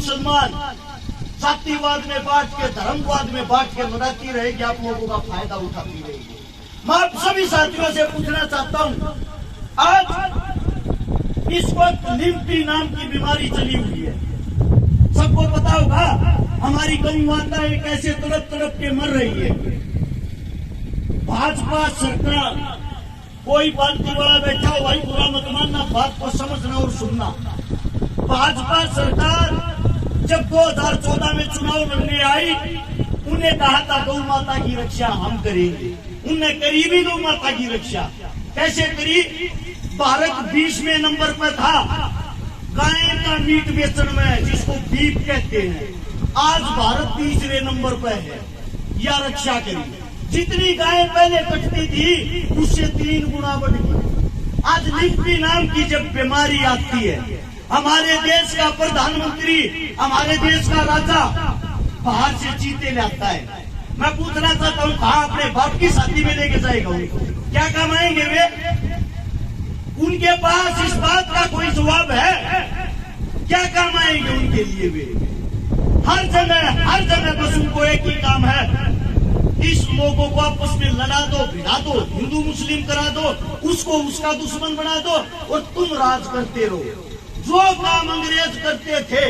मुसलमान जातिवाद में बांट के, धर्मवाद में बांट के लड़ाती रहेगी, आप लोगों का फायदा उठाती रहेगी। मैं आप सभी साथियों से पूछना चाहता हूं, आज इस वक्त लिम्पी नाम की बीमारी चली हुई है, सबको पता होगा। हमारी गौ माताएं कैसे तड़प तड़प के मर रही है। भाजपा सरकार, कोई पार्टी वाला बैठा हो भाई, बुरा मत मानना, बात को समझना और सुनना। भाजपा सरकार जब 2014 में चुनाव लड़ने आई, उन्हें कहा था गौ माता की रक्षा हम करेंगे। उनने करी भी गौ माता की रक्षा। कैसे करी? भारत 20वें नंबर पर था गाय का मीट बेचने में, जिसको बीफ कहते हैं। आज भारत 30वें नंबर पर है। या रक्षा करी। जितनी गाय पहले कटती थी उससे 3 गुना बढ़ गई। आज लिम्पी नाम की जब बीमारी आती है, हमारे देश का प्रधानमंत्री, हमारे देश का राजा बाहर से चीते लाता है। मैं पूछना चाहता हूँ, कहा अपने बाप की शादी में लेके जाएगा उनको? क्या कमाएंगे वे? उनके पास इस बात का कोई जवाब है? क्या कमाएंगे उनके लिए वे? हर जगह बस उनको एक ही काम है, इस लोगों को आपस में लड़ा दो, भिड़ा दो, हिंदू मुस्लिम करा दो, उसको उसका दुश्मन बना दो और तुम राज करते रहो। जो काम अंग्रेज करते थे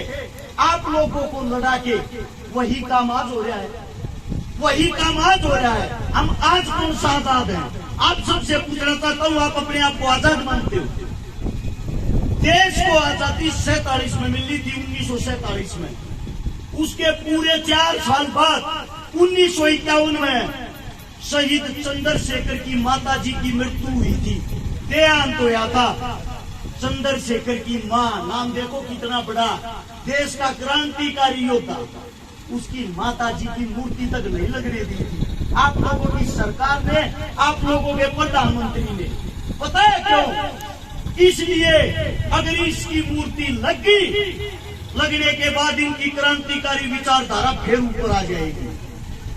आप लोगों को लड़ा के, वही काम आज हो रहा है। वही काम आज हो रहा है। हम आज कौन सा आजाद है? आप सबसे पूछना चाहता हूँ, आप अपने आप को आजाद मानते हो? देश को आजादी 47 में मिली थी, 1947 में। उसके पूरे 4 साल बाद 1951 में शहीद चंद्रशेखर की माता जी की मृत्यु हुई थी, देहांत हुआ था। चंद्रशेखर की मां, नाम देखो कितना बड़ा, देश का क्रांतिकारी योद्धा, उसकी माता जी की मूर्ति तक नहीं लगने दी थी आप लोगों की सरकार ने, आप लोगों के प्रधानमंत्री ने। पता है क्यों? इसलिए अगर इसकी मूर्ति लग गई, लगने के बाद इनकी क्रांतिकारी विचारधारा फिर ऊपर आ जाएगी।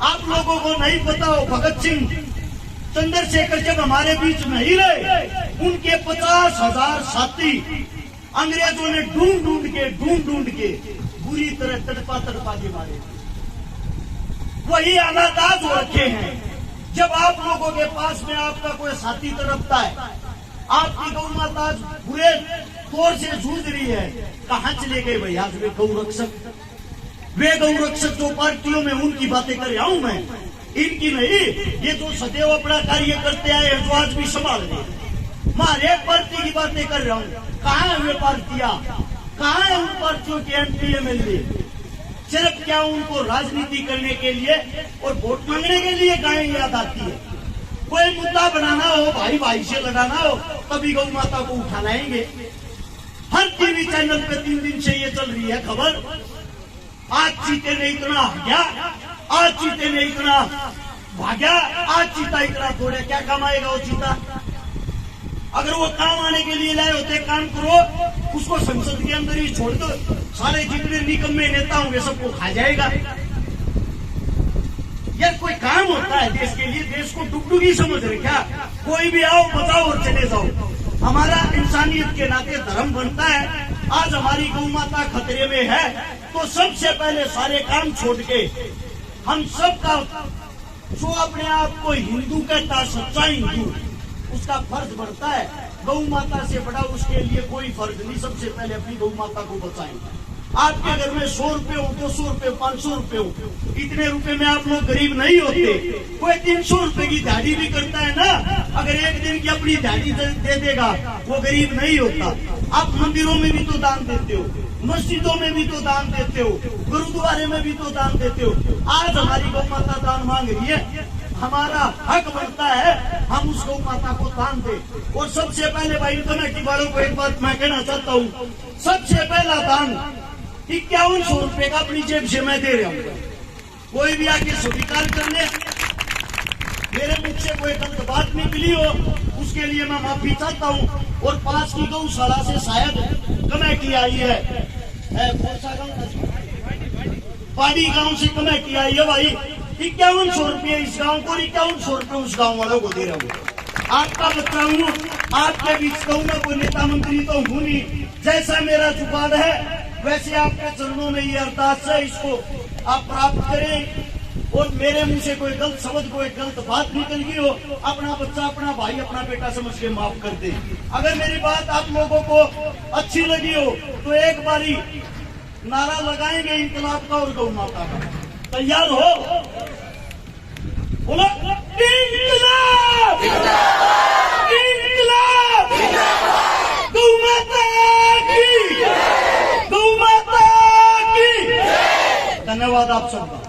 आप लोगों को नहीं पता हो, भगत सिंह, चंद्रशेखर जब हमारे बीच नहीं रहे, उनके 50,000 साथी अंग्रेजों ने ढूंढ ढूंढ के बुरी तरह तड़पा के मारे। वही हालात आज हो रखे हैं। जब आप लोगों के पास में आपका कोई साथी तड़पता है, आपकी गौ माता आज बुरे तौर से जूझ रही है, कहां चले गए भाई आज वे गौ रक्षक? वे गौ रक्षक जो पार्टियों में, उनकी बातें कर रहा हूं मैं, इनकी नहीं। ये जो सदैव अपना कार्य करते आए हैं, जो आज भी संभाल रहे, मैं हर एक पार्टी की बातें कर रहा हूँ। कहाँ है वे पार्टियां? कहाँ है उन पार्टियों के MP MLA? सिर्फ क्या उनको राजनीति करने के लिए और वोट मांगने के लिए गाय याद आती है? कोई मुद्दा बनाना हो, भाई से लड़ाना हो, तभी गौ माता को उठा लाएंगे। हर टीवी चैनल पे 3 दिन से ये चल रही है खबर, आज चीते ने इतना भाग्या, आज चीते ने इतना भाग्या, आज चीता इतना थोड़े। क्या कमाएगा वो चीता? अगर वो काम आने के लिए लाए होते, काम करो, उसको संसद के अंदर ही छोड़ दो, सारे जितने निकम्मे नेता होंगे सबको खा जाएगा। यार कोई काम होता है देश के लिए, देश को डुगडुगी समझ रहे क्या? कोई भी आओ, बचाओ और चले जाओ। हमारा इंसानियत के नाते धर्म बनता है। आज हमारी गौ माता खतरे में है, तो सबसे पहले सारे काम छोड़ के हम सबका, जो अपने आप को हिंदू कहता, सच्चा हिंदू, उसका फर्ज बढ़ता है। गौ माता से बड़ा उसके लिए कोई फर्ज नहीं। सबसे पहले अपनी गौ माता को बचाएं। आपके घर में 100 रुपए हो, 200 रुपए हो, 500 रुपए हो, इतने रुपए में आप लोग गरीब नहीं होते। कोई 300 रुपए की दिहाड़ी भी करता है ना, अगर एक दिन की अपनी दिहाड़ी दे देगा, वो गरीब नहीं होता। आप मंदिरों में भी तो दान देते हो, मस्जिदों में भी तो दान देते हो, गुरुद्वारे में भी तो दान देते हो। आज हमारी गौ माता दान मांग रही है, हमारा हक बनता है हम उस गौ माता को दान दे। और सबसे पहले भाई कमेटी वालों को एक बात मैं कहना चाहता हूँ, सबसे पहला दान 5100 रुपए का अपनी जेब से मैं दे रहा हूँ। कोई भी आके स्वीकार कर ले, मेरे मुख से कोई गलत बात निकली हो उसके लिए मैं माफी चाहता हूँ। और पास की गौशाला से शायद कमेटी आई है, पाड़ी गांव से कमेटी आई है भाई। 5100 रुपये इस गांव को, 5100 रुपये उस गांव वालों को दे रहा हूँ। आपका बच्चा हूँ, आपके बीच कहूँ मैं, कोई नेता मंत्री तो हूँ नहीं। जैसा मेरा जुबान है वैसे आपके चरणों में ये अरदास है, इसको आप प्राप्त करें। और मेरे मुंह से कोई गलत शब्द, कोई गलत बात निकल गई हो, अपना बच्चा, अपना भाई, अपना बेटा समझ के माफ कर दे। अगर मेरी बात आप लोगों को अच्छी लगी हो तो एक बारी नारा लगाएंगे इंकलाब का और गौ माता का। तैयार हो? बोलो इंकलाब, इंकलाब, गौ माता की, गौ माता की। धन्यवाद आप सबका।